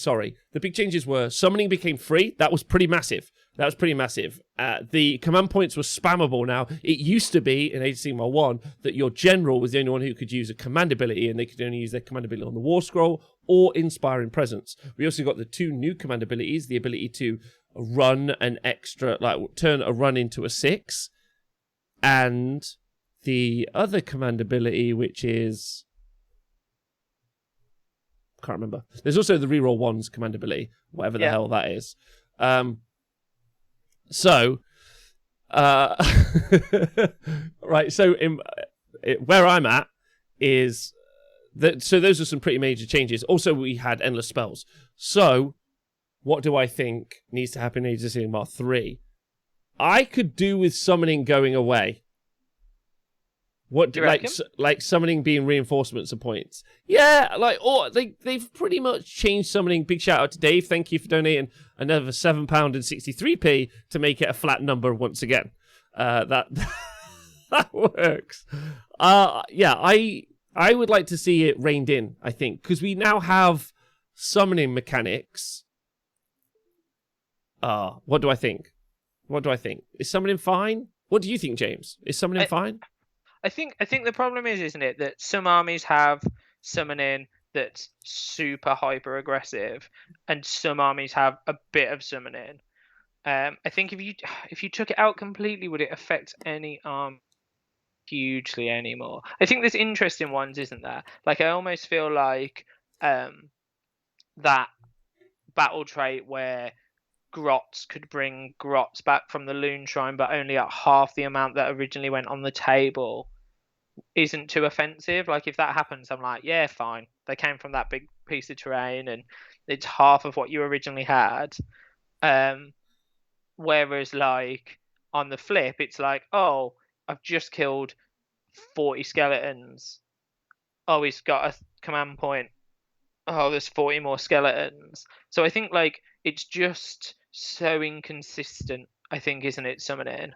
summoning became free. That was pretty massive. The command points were spammable now. It used to be in Age of Sigmar 1 that your general was the only one who could use a command ability, and they could only use their command ability on the War Scroll or Inspiring Presence. We also got the two new command abilities, the ability to run an extra, like turn a run into a 6, and the other command ability, which is... can't remember. There's also the reroll ones command ability, whatever the hell that is. Right, so where I'm at is that, so those are some pretty major changes. Also, we had endless spells. So, what do I think needs to happen in Age of Sigmar 3? I could do with summoning going away. What do like summoning being reinforcements of points? Yeah, they've pretty much changed summoning. Big shout out to Dave. Thank you for donating another £7.63 to make it a flat number once again. That works. I would like to see it reined in, I think, because we now have summoning mechanics. What do I think? Is summoning fine? What do you think, James? Is summoning fine? I think the problem is, isn't it, that some armies have summoning that's super hyper aggressive, and some armies have a bit of summoning. I think if you took it out completely, would it affect any arm hugely anymore? I think there's interesting ones, isn't there? Like, I almost feel like that battle trait where Grots could bring Grots back from the Loon Shrine, but only at half the amount that originally went on the table. isn't too offensive. Like if that happens, I'm like, yeah, fine. They came from that big piece of terrain, and it's half of what you originally had. Whereas like on the flip, it's like, oh, I've just killed 40 skeletons. Oh, he's got a command point. Oh, there's 40 more skeletons. So I think like it's just so inconsistent, I think, isn't it, summoning?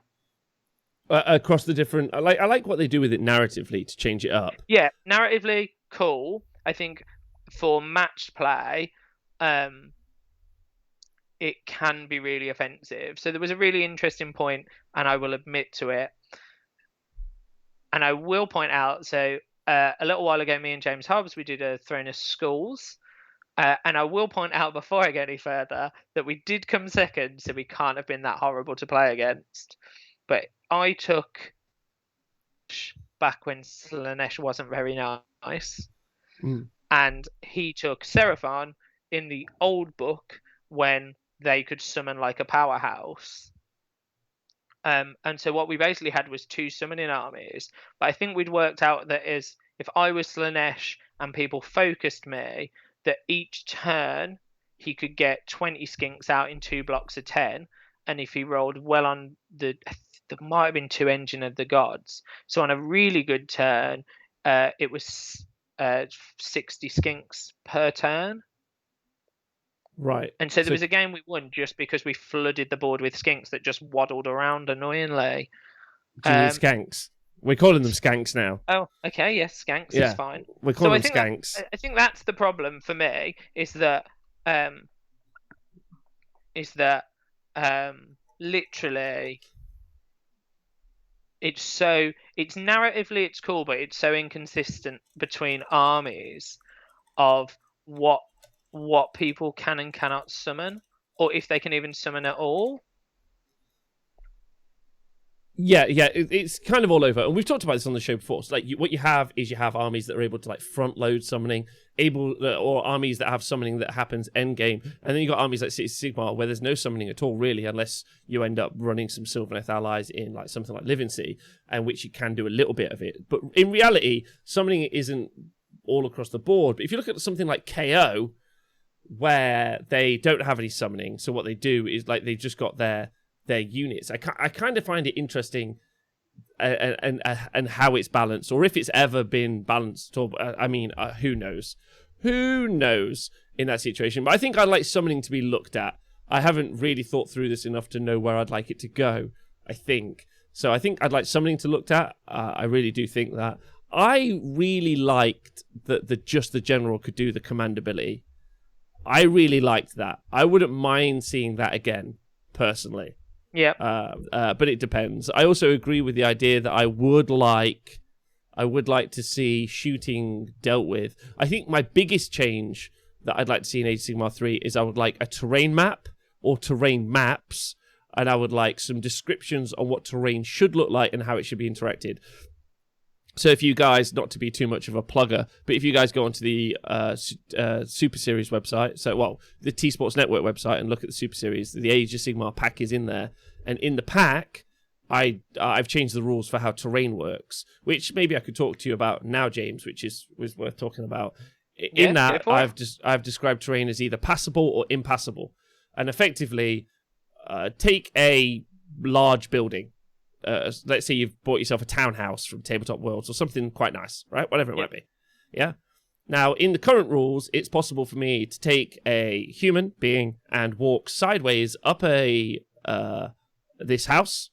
Across the different, I like what they do with it narratively to change it up. Yeah, narratively cool. I think for match play, it can be really offensive. So there was a really interesting point, and I will admit to it. And I will point out, so a little while ago, me and James Hobbs, we did a Throne of Skulls. And I will point out before I go any further that we did come second, so we can't have been that horrible to play against. But I took back when Slanesh wasn't very nice, and he took Seraphon in the old book when they could summon like a powerhouse. And so what we basically had was 2 summoning armies. But I think we'd worked out that is if I was Slanesh and people focused me, that each turn he could get 20 skinks out in 2 blocks of 10. And if he rolled well on there might have been 2 Engine of the Gods. So on a really good turn, it was 60 skinks per turn. Right. And so there was a game we won just because we flooded the board with skinks that just waddled around annoyingly. Do you mean skanks? We're calling them skanks now. Oh, okay, yes, skanks is fine. We're calling them skanks. I think that's the problem for me, is that literally it's narratively it's cool, but it's so inconsistent between armies of what people can and cannot summon, or if they can even summon at all. Yeah, it's kind of all over, and we've talked about this on the show before. So, like, what you have is you have armies that are able to like front load summoning, or armies that have summoning that happens end game, and then you got armies like City Sigmar where there's no summoning at all, really, unless you end up running some Sylvaneth allies in like something like Living Sea, and which you can do a little bit of it. But in reality, summoning isn't all across the board. But if you look at something like KO, where they don't have any summoning, so what they do is like they've just got their units. I kind of find it interesting, and how it's balanced, or if it's ever been balanced. Or I mean, who knows? Who knows in that situation? But I think I'd like summoning to be looked at. I haven't really thought through this enough to know where I'd like it to go. I think I'd like summoning to looked at. I really do think that. I really liked that just the general could do the command ability. I really liked that. I wouldn't mind seeing that again, personally. Yeah. But it depends. I also agree with the idea that I would like to see shooting dealt with. I think my biggest change that I'd like to see in Age of Sigmar 3 is I would like a terrain map or terrain maps, and I would like some descriptions on what terrain should look like and how it should be interacted. So if you guys, not to be too much of a plugger, but if you guys go onto the Super Series website, the T Sports Network website, and look at the Super Series, the Age of Sigmar pack is in there. And in the pack, I've changed the rules for how terrain works, which maybe I could talk to you about now, James, which was worth talking about. In that, I've described terrain as either passable or impassable. And effectively, take a large building. Let's say you've bought yourself a townhouse from Tabletop Worlds or something quite nice, right? Whatever it might be. Yeah. Now, in the current rules, it's possible for me to take a human being and walk sideways up this house,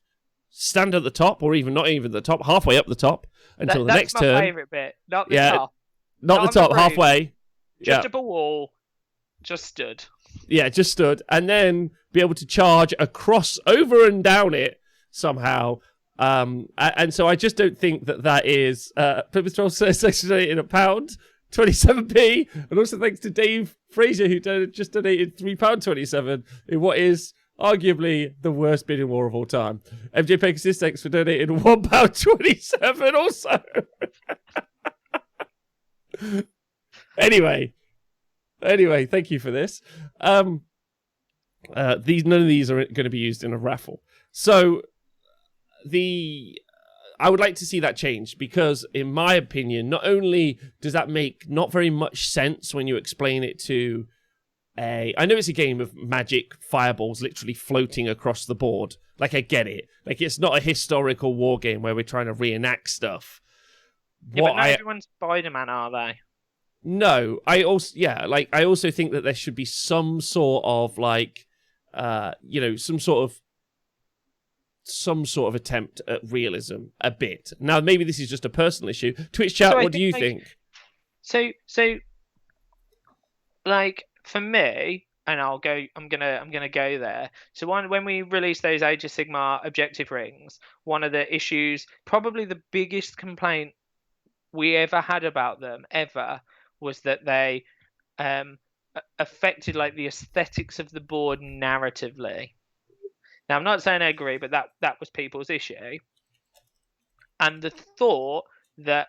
stand at the top, or even not even the top, halfway up the top until the next turn. That's my favourite bit. Not the top. Not the top, halfway. Just up a wall. Just stood. Yeah, just stood. And then be able to charge across, over and down it somehow. And so I just don't think that is Pipistrel says in £1, 27p, and also thanks to Dave Fraser who just donated £3.27 in what is arguably the worst bidding war of all time. MJ Pegasus, thanks for donating £1.27 also. Anyway, thank you for this. None of these are going to be used in a raffle. So I would like to see that change because, in my opinion, not only does that make not very much sense when you explain it to I know it's a game of magic fireballs literally floating across the board. Like, I get it. Like, it's not a historical war game where we're trying to reenact stuff. Yeah, but not everyone's Spider-Man, are they? No, I also think that there should be some sort of like, some sort of attempt at realism a bit. Now, maybe this is just a personal issue. Twitch chat, what do you think? So, like, for me, and I'm gonna go there. So when we released those Age of Sigmar objective rings, one of the issues, probably the biggest complaint we ever had about them ever, was that they affected like the aesthetics of the board narratively. Now, I'm not saying I agree, but that was people's issue. And the thought that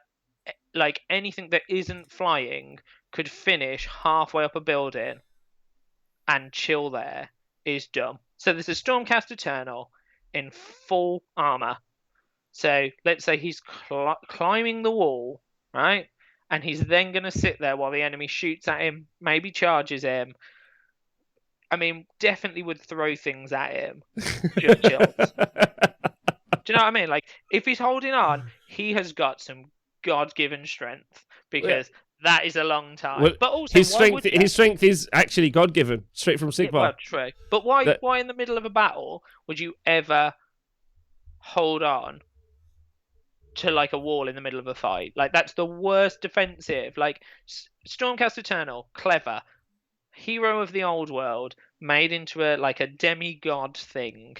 like anything that isn't flying could finish halfway up a building and chill there is dumb. So there's a Stormcast Eternal in full armor. So let's say he's climbing the wall, right? And he's then going to sit there while the enemy shoots at him, maybe charges him. I mean, definitely would throw things at him. Just chills. Do you know what I mean? Like, if he's holding on, he has got some God-given strength, because that is a long time. Well, but also, his strength is actually God-given, straight from Sigmar. Yeah, well, true. But why in the middle of a battle would you ever hold on to like a wall in the middle of a fight? Like, that's the worst defensive. Like, Stormcast Eternal, clever. Hero of the old world, made into a demigod thing.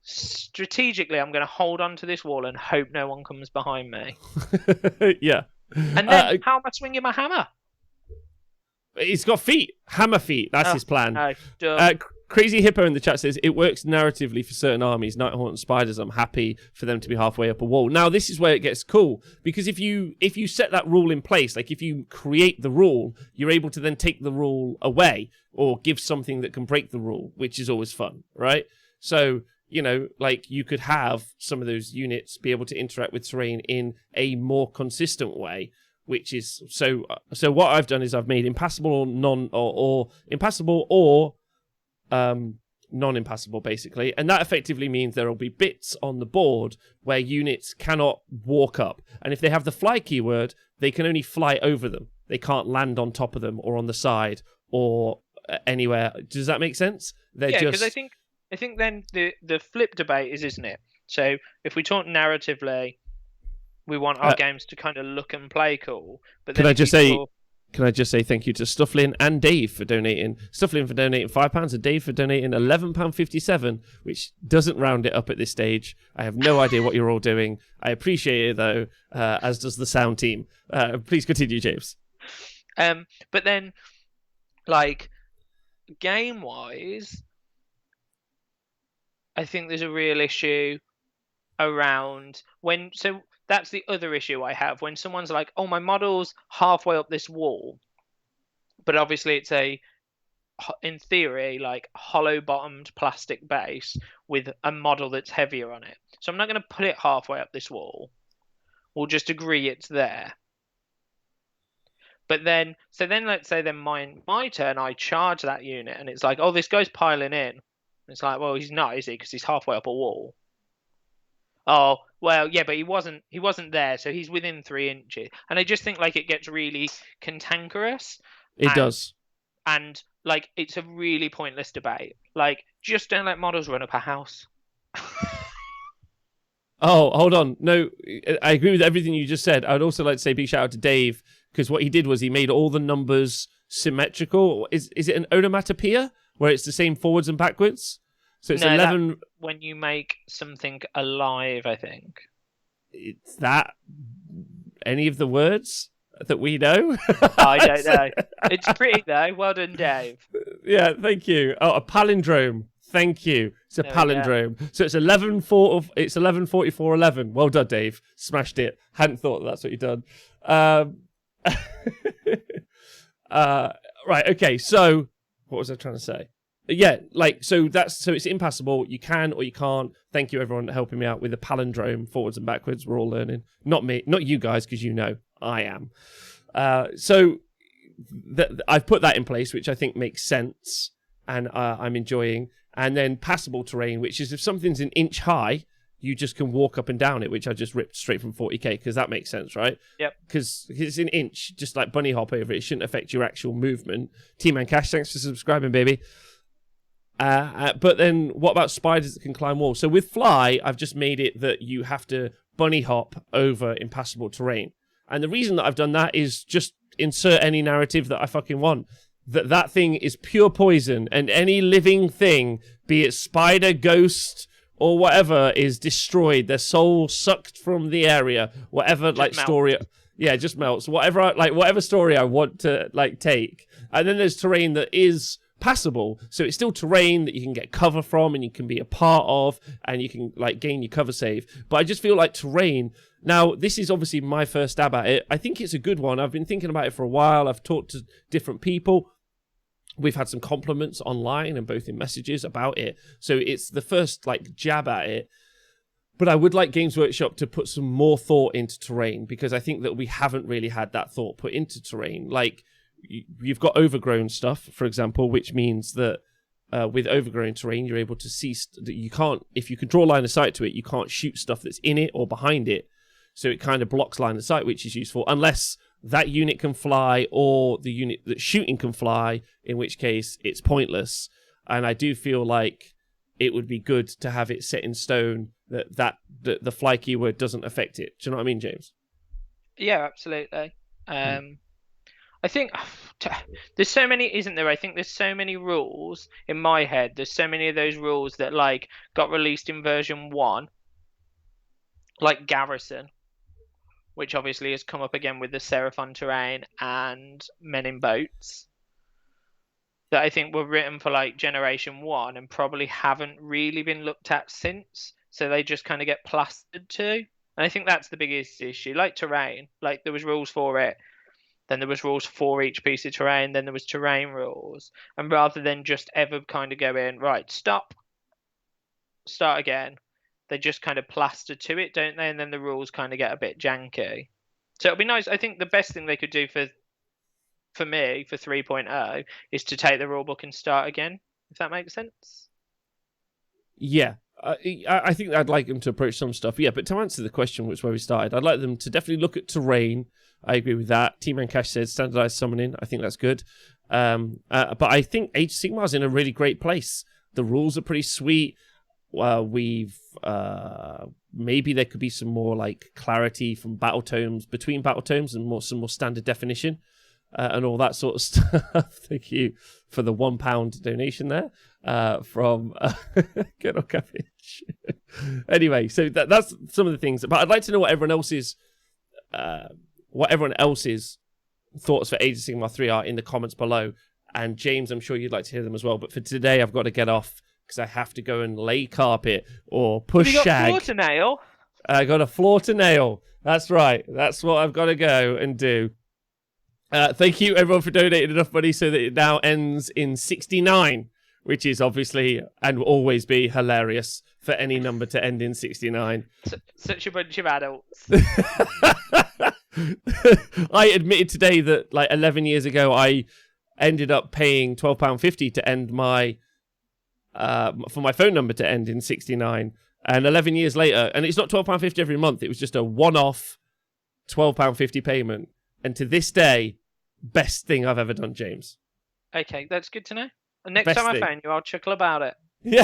Strategically, I'm going to hold on to this wall and hope no one comes behind me. Yeah. And then how am I swinging my hammer? He's got feet. Hammer feet. That's his plan. No, Crazy Hippo in the chat says, it works narratively for certain armies. Nighthawk and Spiders, I'm happy for them to be halfway up a wall. Now, this is where it gets cool, because if you set that rule in place, like if you create the rule, you're able to then take the rule away or give something that can break the rule, which is always fun, right? So, like you could have some of those units be able to interact with terrain in a more consistent way, which is so what I've done is I've made impassable or impassable or non-impassable, basically, and that effectively means there will be bits on the board where units cannot walk up, and if they have the fly keyword, they can only fly over them. They can't land on top of them or on the side or anywhere. Does that make sense? Because I think then the flip debate is, isn't it? So if we talk narratively, we want our games to kind of look and play cool. But then can I just say thank you to Stufflin and Dave for donating. Stufflin for donating £5 and Dave for donating £11.57, which doesn't round it up at this stage. I have no idea what you're all doing. I appreciate it, though, as does the sound team. Please continue, James. But then, like, game-wise, I think there's a real issue around when... So that's the other issue I have. When someone's like, oh, my model's halfway up this wall, but obviously it's in theory, like hollow-bottomed plastic base with a model that's heavier on it. So I'm not going to put it halfway up this wall. We'll just agree it's there. But then, let's say then my turn, I charge that unit, and it's like, oh, this guy's piling in. It's like, well, he's not, is he? Because he's halfway up a wall. Oh, well, yeah, but he wasn't there, so he's within 3 inches. And I just think, like, it gets really cantankerous. It does. And, like, it's a really pointless debate. Like, just don't let models run up a house. Oh, hold on. No, I agree with everything you just said. I'd also like to say big shout out to Dave, because what he did was he made all the numbers symmetrical. Is it an onomatopoeia, where it's the same forwards and backwards? So it's 11... when you make something alive, I think. It's that... Any of the words that we know? I don't know. It's pretty, though. Well done, Dave. Yeah, thank you. Oh, a palindrome. Thank you. It's a palindrome. So it's 11:44:11. Well done, Dave. Smashed it. Hadn't thought that's what you'd done. Right, okay, so... What was I trying to say? Yeah, like, so it's impassable. You can or you can't. Thank you, everyone, for helping me out with the palindrome forwards and backwards. We're all learning. Not me, not you guys, because I am. So I've put that in place, which I think makes sense, and I'm enjoying. And then passable terrain, which is if something's an inch high, you just can walk up and down it, which I just ripped straight from 40k, because that makes sense, right? Yep. Because it's an inch, just like bunny hop over it. It shouldn't affect your actual movement. T-Man Cash, thanks for subscribing, baby. But then what about spiders that can climb walls? So with fly, I've just made it that you have to bunny hop over impassable terrain. And the reason that I've done that is just insert any narrative that I fucking want. That thing is pure poison, and any living thing, be it spider, ghost, or whatever, is destroyed. Their soul sucked from the area. Whatever, just like melts. Story, yeah, just melts. Whatever story I want to like take. And then there's terrain that is passable, so it's still terrain that you can get cover from and you can be a part of, and you can like gain your cover save. But I just feel like terrain. Now, this is obviously my first stab at it. I think it's a good one. I've been thinking about it for a while. I've talked to different people. We've had some compliments online and both in messages about it. So it's the first like jab at it. But I would like Games Workshop to put some more thought into terrain, because I think that we haven't really had that thought put into terrain. Like, you've got overgrown stuff, for example, which means that with overgrown terrain, you're able to see that you can't, if you can draw line of sight to it, you can't shoot stuff that's in it or behind it. So it kind of blocks line of sight, which is useful, unless that unit can fly or the unit that's shooting can fly, in which case it's pointless. And I do feel like it would be good to have it set in stone that the fly keyword doesn't affect it. Do you know what I mean, James? Yeah, absolutely. I think there's so many, isn't there? I think there's so many rules in my head. There's so many of those rules that like got released in version 1, like Garrison, which obviously has come up again with the Seraphon terrain and Men in Boats, that I think were written for like Generation 1 and probably haven't really been looked at since. So they just kind of get plastered to. And I think that's the biggest issue. Like terrain, like there was rules for it. Then there was rules for each piece of terrain. Then there was terrain rules. And rather than just ever kind of go in, right, stop, start again, they just kind of plaster to it, don't they? And then the rules kind of get a bit janky. So it'll be nice. I think the best thing they could do for me, for 3.0, is to take the rulebook and start again, if that makes sense. Yeah. I think I'd like them to approach some stuff. Yeah, but to answer the question, which is where we started, I'd like them to definitely look at terrain. I agree with that. T-Man Cash says standardized summoning. I think that's good. But I think Age of Sigmar's in a really great place. The rules are pretty sweet. We've maybe there could be some more like clarity from battle tomes, between battle tomes, and some more standard definition and all that sort of stuff. Thank you for the £1 donation there from good old cabbage. Anyway, so that's some of the things. But I'd like to know what everyone else's thoughts for Age of Sigmar 3 are in the comments below. And James, I'm sure you'd like to hear them as well. But for today, I've got to get off, because I have to go and lay carpet or push shag. You got floor to nail? I got a floor to nail. That's right. That's what I've got to go and do. Thank you, everyone, for donating enough money so that it now ends in 69, which is obviously and will always be hilarious for any number to end in 69. Such a bunch of adults. I admitted today that like 11 years ago, I ended up paying £12.50 to end my for my phone number to end in 69, and 11 years later, and it's not £12.50 every month, it was just a one-off £12.50 payment, and to this day, best thing I've ever done, James. Okay, that's good to know. And next Best time thing. I phone you, I'll chuckle about it. Yeah.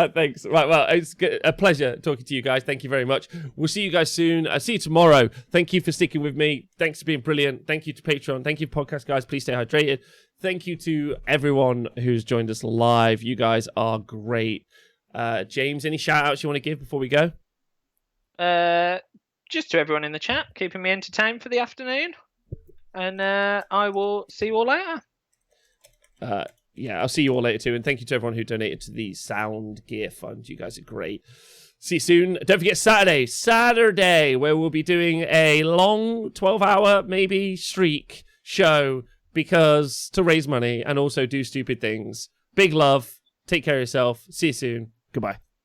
Thanks. Right, well, it's a pleasure talking to you guys. Thank you very much. We'll see you guys soon. I'll see you tomorrow. Thank you for sticking with me. Thanks for being brilliant. Thank you to Patreon. Thank you, podcast guys. Please stay hydrated. Thank you to everyone who's joined us live. You guys are great. James, any shout outs you want to give before we go? Just to everyone in the chat, keeping me entertained for the afternoon. And I will see you all later. Yeah, I'll see you all later too. And thank you to everyone who donated to the Sound Gear Fund. You guys are great. See you soon. Don't forget Saturday, where we'll be doing a long 12-hour, maybe, streak show because to raise money and also do stupid things. Big love. Take care of yourself. See you soon. Goodbye.